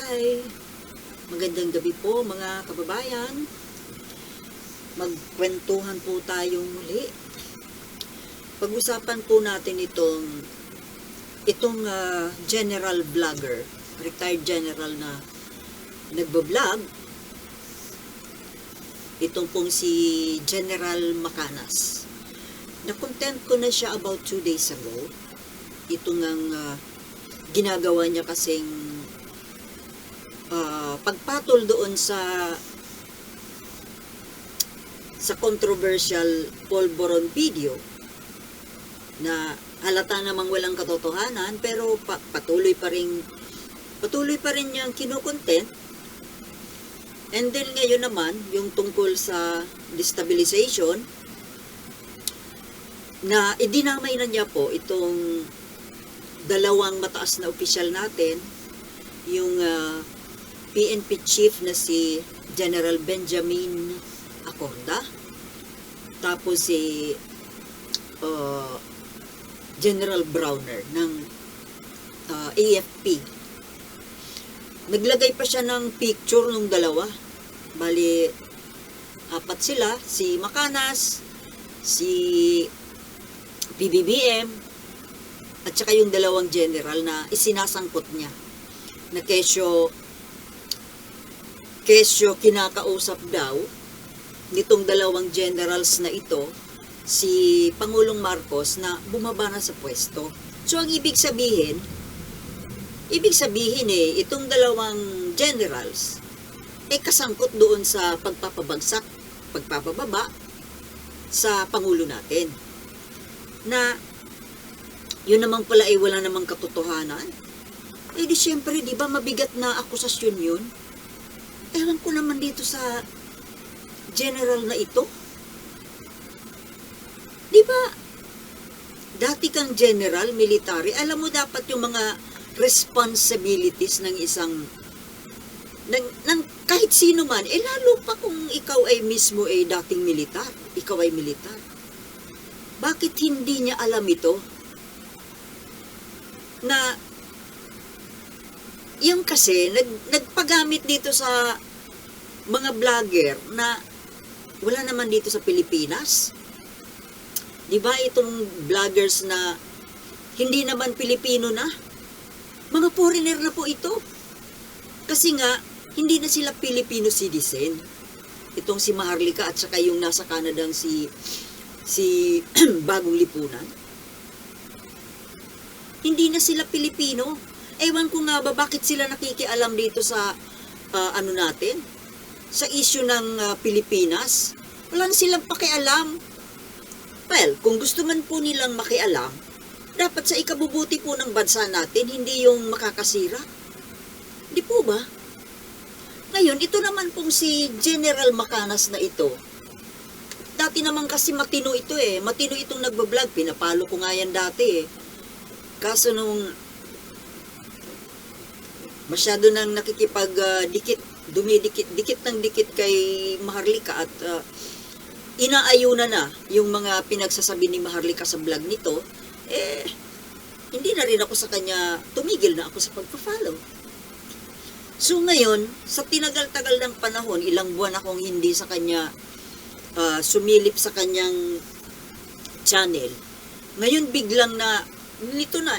Hi! Magandang gabi po mga kababayan. Magkwentuhan po tayong muli. Pag-usapan po natin itong general vlogger, retired general na nagbablog. Itong pong si General Macanas. Na-content ko na siya about 2 days ago. Itong ginagawa niya kasing pagpatol doon sa controversial Polvoron video na halata namang walang katotohanan, pero patuloy pa rin niyang kinukontent. And then ngayon naman yung tungkol sa destabilization na idinamay na niya po itong dalawang mataas na opisyal natin, yung PNP chief na si General Benjamin Acorda, tapos si General Browner ng AFP. Naglagay pa siya ng picture ng dalawa. Bali, 4 sila, si Macanas, si PBBM, at saka yung dalawang general na isinasangkot niya, na kesyo kinakausap daw nitong dalawang generals na ito si Pangulong Marcos na bumaba na sa pwesto. So ang ibig sabihin itong dalawang generals kasangkot doon sa pagpapababa sa Pangulo natin. Na yun naman pala wala namang katotohanan. Di syempre, di ba mabigat na akusasyon yun? Ewan ko naman dito sa general na ito. Di ba, dati kang general, military, alam mo dapat yung mga responsibilities ng isang, ng kahit sino man, lalo pa kung ikaw ay mismo dating militar, ikaw ay militar. Bakit hindi niya alam ito? Na yung kasi nagpagamit dito sa mga vlogger na wala naman dito sa Pilipinas. 'Di ba itong vloggers na hindi naman Pilipino na? Mga foreigner na po ito. Kasi nga hindi na sila Filipino citizen. Itong si Maharlika at saka yung nasa Canada si Bagong Lipunan. Hindi na sila Pilipino. Ewan ko nga ba bakit sila nakikialam dito sa natin, sa issue ng Pilipinas. Wala na silang pakialam. Well, kung gusto man po nilang makialam, dapat sa ikabubuti po ng bansa natin, hindi yung makakasira. Di po ba? Ngayon, ito naman pong si General Macanas na ito. Dati naman kasi matino ito Matino itong nagbablog. Pinapalo ko nga yan dati Kaso nung masyado nang dikit ng dikit kay Maharlika at inaayunan na yung mga pinagsasabi ni Maharlika sa vlog nito, hindi na rin ako sa kanya, tumigil na ako sa pagpa-follow. So ngayon, sa tinagal-tagal ng panahon, ilang buwan akong hindi sa kanya sumilip sa kanyang channel. Ngayon biglang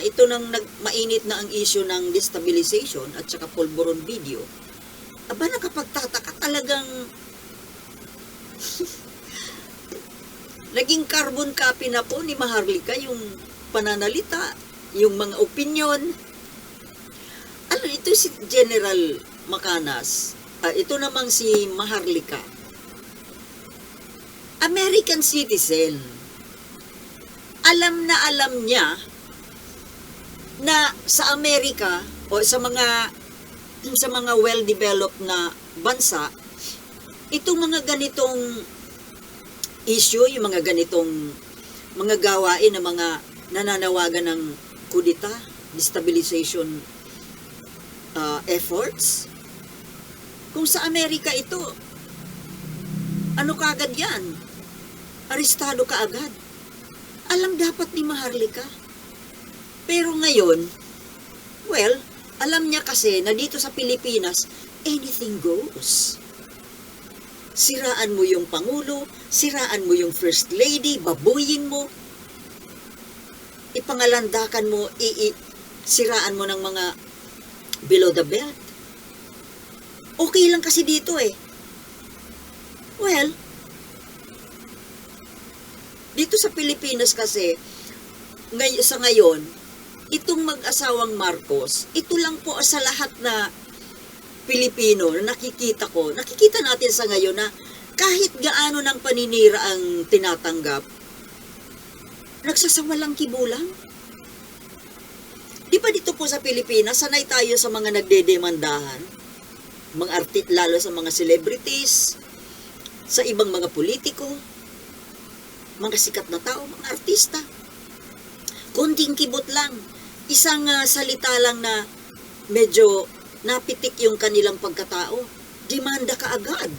ito nang mainit na ang issue ng destabilization at saka Polvoron video. Aba, nakapagtataka talagang naging carbon copy na po ni Maharlika yung pananalita, yung mga opinion. Ito si General Macanas. Ito namang si Maharlika. American citizen. Alam niya na sa Amerika o sa mga well-developed na bansa, itong mga ganitong issue, yung mga ganitong mga gawain na mga nananawagan ng kudita, destabilization efforts, kung sa Amerika ito, ano kaagad yan? Arestado kaagad. Alam dapat ni Maharlika. Pero ngayon, well, Alam niya kasi na dito sa Pilipinas, anything goes. Siraan mo yung Pangulo, siraan mo yung First Lady, babuyin mo, ipangalandakan mo, siraan mo ng mga below the belt. Okay lang kasi dito eh. Well, dito sa Pilipinas kasi, sa ngayon, itong mag-asawang Marcos, ito lang po sa lahat na Pilipino na nakikita natin sa ngayon na kahit gaano ng paninira ang tinatanggap, nagsasawalang kibulang. Di ba dito po sa Pilipinas, sanay tayo sa mga nagdedemandahan, lalo sa mga celebrities, sa ibang mga politiko, mga sikat na tao, mga artista. Konting kibot lang, isang salita lang na medyo napitik yung kanilang pagkatao, demanda ka agad.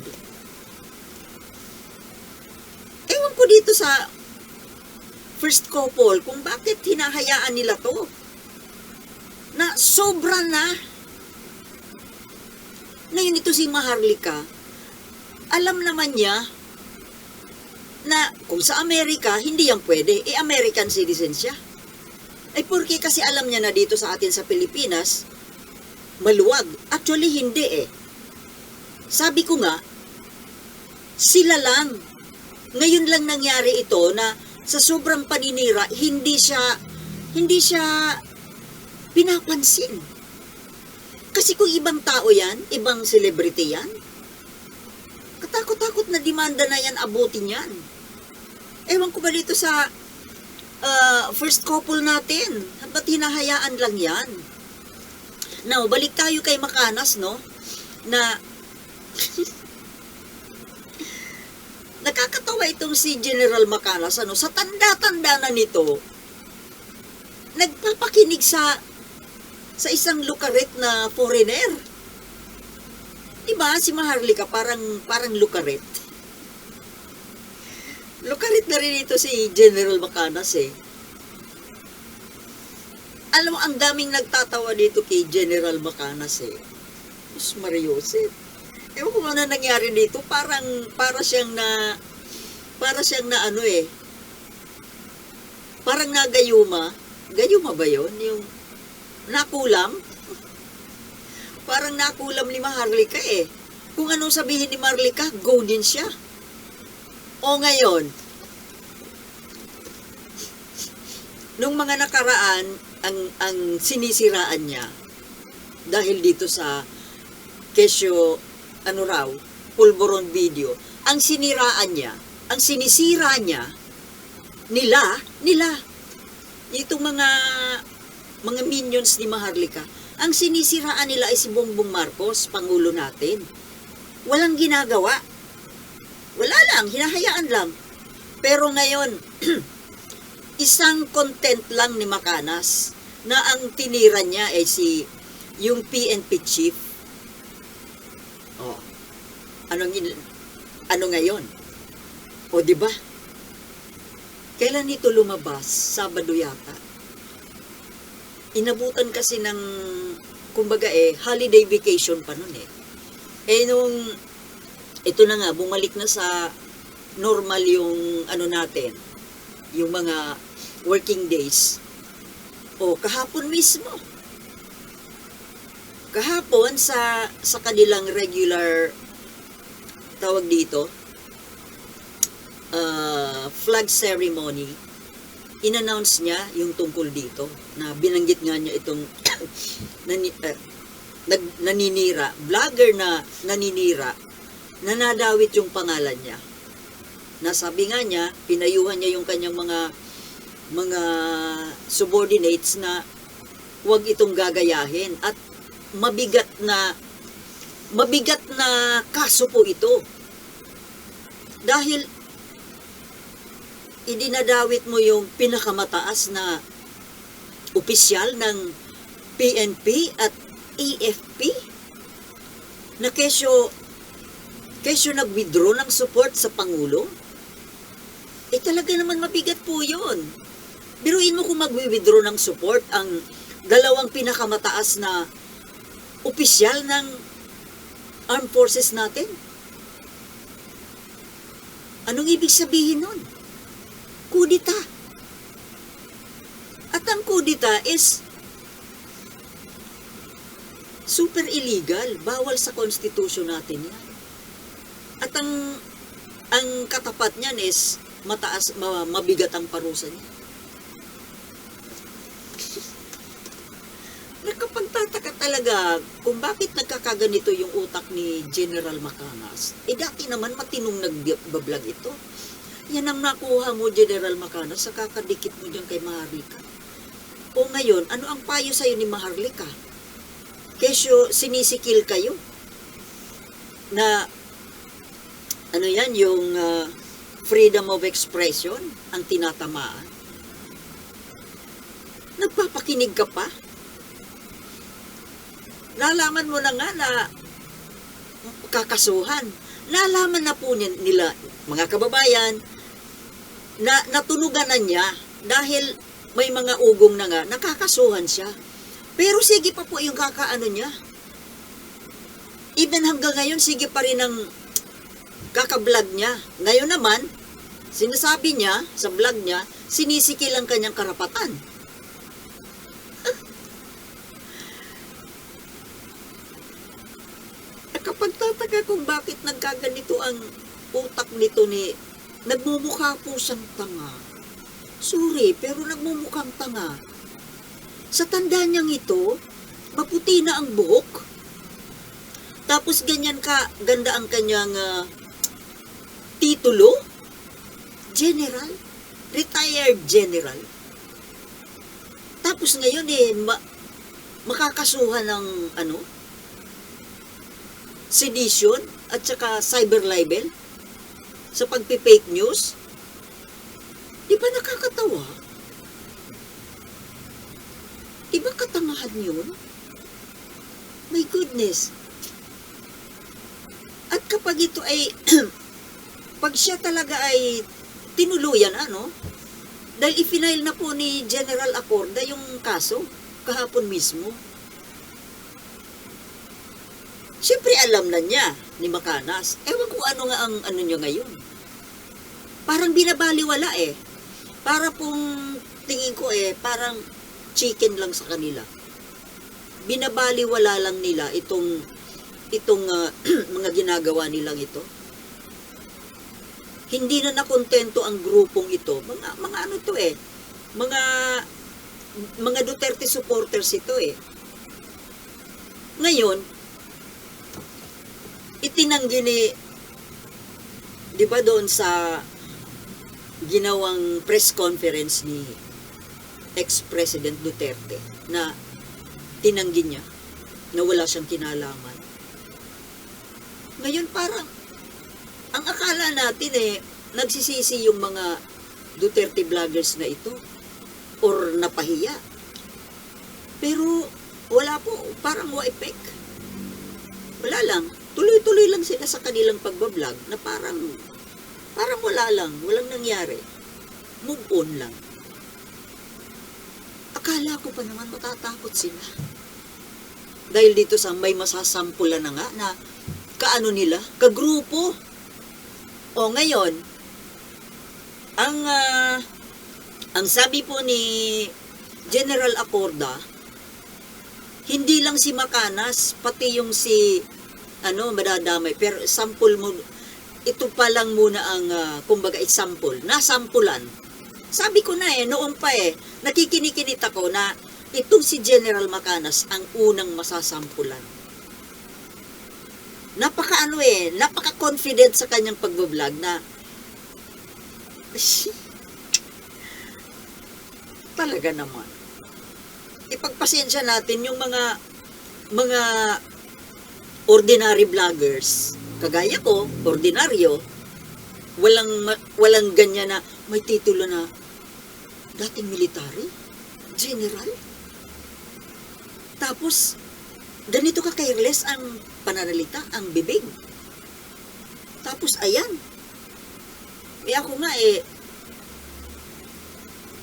Ewan ko dito sa first couple kung bakit hinahayaan nila to. Na sobra na. Ngayon ito si Maharlika, alam naman niya na kung sa Amerika, hindi yan pwede. American citizen siya. Porque kasi alam niya na dito sa atin sa Pilipinas, maluwag. Actually, hindi eh. Sabi ko nga, sila lang. Ngayon lang nangyari ito na sa sobrang paninira, hindi siya pinapansin. Kasi kung ibang tao yan, ibang celebrity yan, katakot-takot na demanda na yan, abutin yan. Ewan ko ba dito sa first couple natin, ba't hinahayaan lang yan? Now, balik tayo kay Macanas, no? Na nakakatawa itong si General Macanas, sa tanda-tanda na nito, nagpapakinig sa isang lukaret na foreigner. Diba, si Maharlika parang lukaret. Lukaret na rin ito si General Macanas eh. Alam mo, ang daming nagtatawa dito kay General Macanas eh. Diyos Mariosep. Ewan ko ano nangyari dito, para siyang na ano eh. Parang nagayuma. Gayuma ba yun? Yung nakulam? Parang nakulam ni Maharlika eh. Kung anong sabihin ni Maharlika, go din siya. O ngayon, nung mga nakaraan, ang sinisiraan niya dahil dito sa Kesyo Pulburon video, ang sinisira niya nila itong mga minions ni Maharlika, ang sinisiraan nila ay si Bongbong Marcos, Pangulo natin. Walang ginagawa. Wala lang, hinahayaan lang. Pero ngayon, isang content lang ni Macanas na ang tinira niya ay yung PNP chief. Oh. Ano ngayon? O di ba? Kailan ito lumabas? Sabado yata. Inabutan kasi ng kumbaga holiday vacation pa nun eh. Nung ito na nga, bumalik na sa normal yung natin, yung mga working days. Kahapon mismo. Kahapon sa kanilang regular tawag dito, flag ceremony, in-announce niya yung tungkol dito, na binanggit nga niya itong naninira, vlogger na naninira, na nadawit yung pangalan niya. Nasabi nga niya, pinayuhan niya yung kanyang mga subordinates na huwag itong gagayahin at mabigat na kaso po ito. Dahil idinadawit mo yung pinakamataas na opisyal ng PNP at AFP na kesyo nag-withdraw ng support sa Pangulo. Talaga naman mabigat po yun. Biruin mo kung mag-withdraw ng support ang dalawang pinakamataas na opisyal ng armed forces natin. Anong ibig sabihin nun? Kudita. At ang kudita is super illegal. Bawal sa konstitusyon natin yan. At ang katapat niyan is mabigat ang parusa niya. Nakapagtataka talaga kung bakit nagkakaganito yung utak ni General Macanas. Dati naman matinong nagbablog ito. Yan ang nakuha mo, General Macanas, sa kakadikit mo dyan kay Maharlika. O ngayon, ano ang payo sa'yo ni Maharlika? Kesyo sinisikil kayo na ano yan, yung freedom of expression ang tinatamaan. Nagpapakinig ka pa? Nalaman mo na nga na kakasuhan. Nalaman na po nila, mga kababayan, na natunugan na niya dahil may mga ugong na nga, nakakasuhan siya. Pero sige pa po yung kakaano niya. Even hanggang ngayon, sige pa rin ang kaka-vlog niya. Ngayon naman, sinasabi niya, sa vlog niya, sinisikil ang kanyang karapatan. Nakapagtataka kung bakit nagkaganito ang utak nito ni... Nagmumukha po siyang tanga. Sorry, pero nagmumukhang tanga. Sa tanda niyang ito, maputi na ang buhok. Tapos ganyan ka, ganda ang kanyang titulo. General. Retired general. Tapos ngayon makakasuhan ng sedition at saka cyber libel sa pagpi-fake news. Di ba nakakatawa? Di ba katangahan yun? My goodness. At kapag ito ay, pag siya talaga ay tinuluyan, dahil ifinail na po ni General Acorda yung kaso, kahapon mismo. Siyempre alam na niya ni Macanas. Ewan ko ano nga ang niya ngayon. Parang binabaliwala Para pong tingin ko parang chicken lang sa kanila. Binabaliwala lang nila itong mga ginagawa nilang ito. Hindi na nakontento ang grupong ito. Mga ano to mga Duterte supporters ito Ngayon, itinanggi ni, di ba doon sa ginawang press conference ni ex-President Duterte na tinanggi niya na wala siyang kinalaman. Ngayon parang ang akala natin nagsisisi yung mga Duterte vloggers na ito or napahiya. Pero wala po, parang wa-effect. Wala lang. Tuloy-tuloy lang sila sa kanilang pagbablog na parang wala lang, walang nangyari. Move on lang. Akala ko pa naman matatakot sila. Dahil dito sa may masasampulan na nga na kaano nila, kagrupo. O ngayon, ang sabi po ni General Acorda, hindi lang si Macanas, pati yung si madadamay. Pero sample mo, ito pa lang muna ang, kumbaga, sample. Nasampulan. Sabi ko na noon pa nakikinikinit ako na itong si General Macanas ang unang masasampulan. Napaka-confident sa kanyang pagbablog na talaga naman. Ipagpasensya natin yung mga ordinary vloggers, kagaya ko, ordinaryo, walang ganyan na may titulo na dating military, general. Tapos, ganito ka careless ang pananalita, ang bibig. Tapos, ayan. Ako nga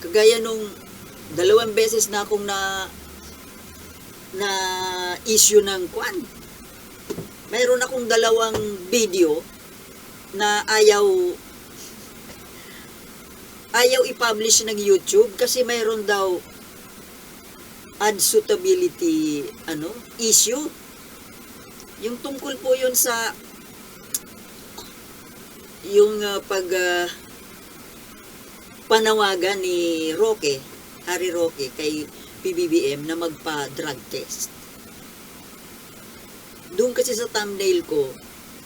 kagaya nung 2 beses na akong issue ng kwan. Mayroon akong dalawang video na ayaw i-publish ng YouTube kasi mayroon daw ad suitability issue. Yung tungkol po yun sa yung panawagan ni Harry Roque kay PBBM na magpa-drug test. Doon kasi sa thumbnail ko,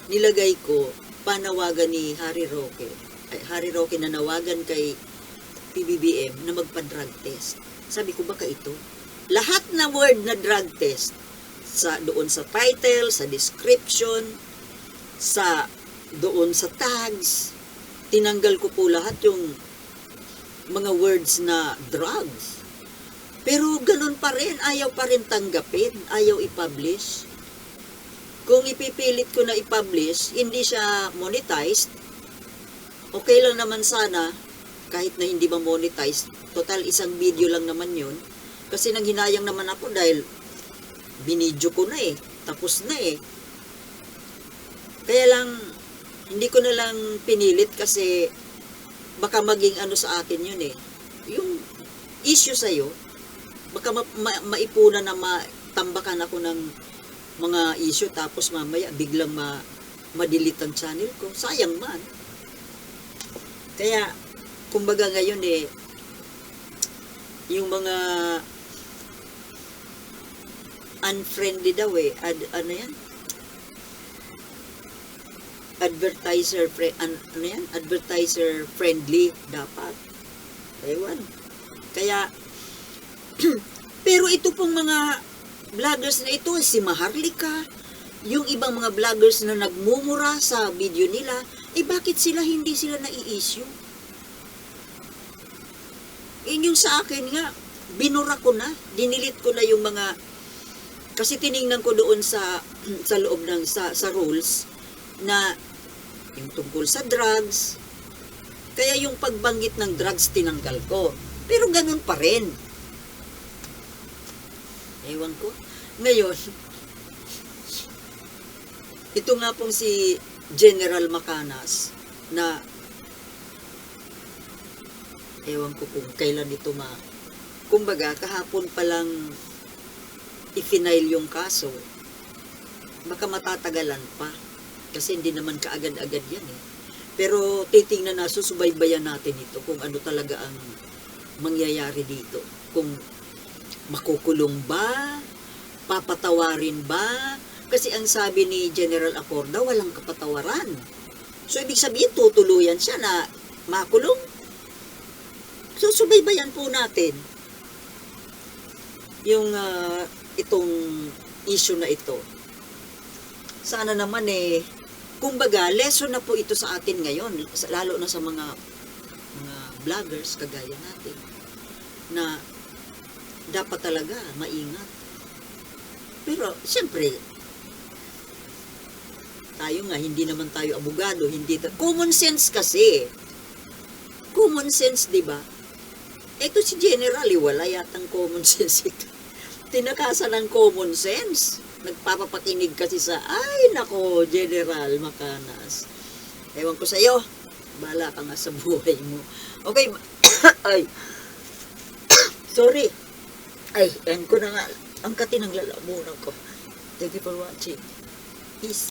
nilagay ko panawagan ni Harry Roque na nawagan kay PBBM na magpa-drug test. Sabi ko, baka ito? Lahat na word na drug test, doon sa title, sa description, doon sa tags, tinanggal ko po lahat yung mga words na drugs. Pero ganun pa rin, ayaw pa rin tanggapin, ayaw i-publish. Kung ipipilit ko na i-publish, hindi siya monetized, okay lang naman sana, kahit na hindi ba monetized, total isang video lang naman yun. Kasi nanghinayang naman ako dahil binidyo ko na tapos na Kaya lang, hindi ko na lang pinilit kasi baka maging sa akin yun yung issue sa'yo, baka maipunan na matambakan ako ng mga issue tapos mamaya biglang ma-delete ang channel ko. Sayang man. Kaya, kumbaga ngayon yung mga unfriendly daw advertiser friendly dapat. Ewan. Kaya pero ito pong mga vloggers na ito, si Maharlika, yung ibang mga vloggers na nagmumura sa video nila, bakit hindi sila nai-issue? Yung sa akin nga, binura ko na, dinilit ko na yung mga, kasi tiningnan ko doon sa loob ng, sa rules, na yung tungkol sa drugs, kaya yung pagbanggit ng drugs tinanggal ko. Pero ganun pa rin. Ewan ko. Ngayon, ito nga pong si General Macanas na ewan ko kung kailan ito kumbaga, kahapon pa lang i-file yung kaso. Baka matatagalan pa. Kasi hindi naman kaagad-agad yan Pero titingnan na, susubaybayan natin ito kung ano talaga ang mangyayari dito. Kung makukulong ba? Papatawarin ba? Kasi ang sabi ni General Acorda, walang kapatawaran. So, ibig sabihin, tutuluyan siya na makulong. So, subaybayan po natin yung itong issue na ito. Sana naman kumbaga, lesson na po ito sa atin ngayon, lalo na sa mga vloggers kagaya natin, na dapat talaga maingat. Pero, siyempre, tayo nga, hindi naman tayo abogado, common sense kasi. Common sense, di ba? Ito si General, wala yatang common sense ito. Tinakasan ng common sense. Nagpapapakinig kasi ay nako, General Macanas. Ewan ko sa'yo. Bahala ka nga sa buhay mo. Okay. Ay. Sorry. Ay, end ko na nga. Ang kati ng lalamunan ko. Thank you for watching. Peace.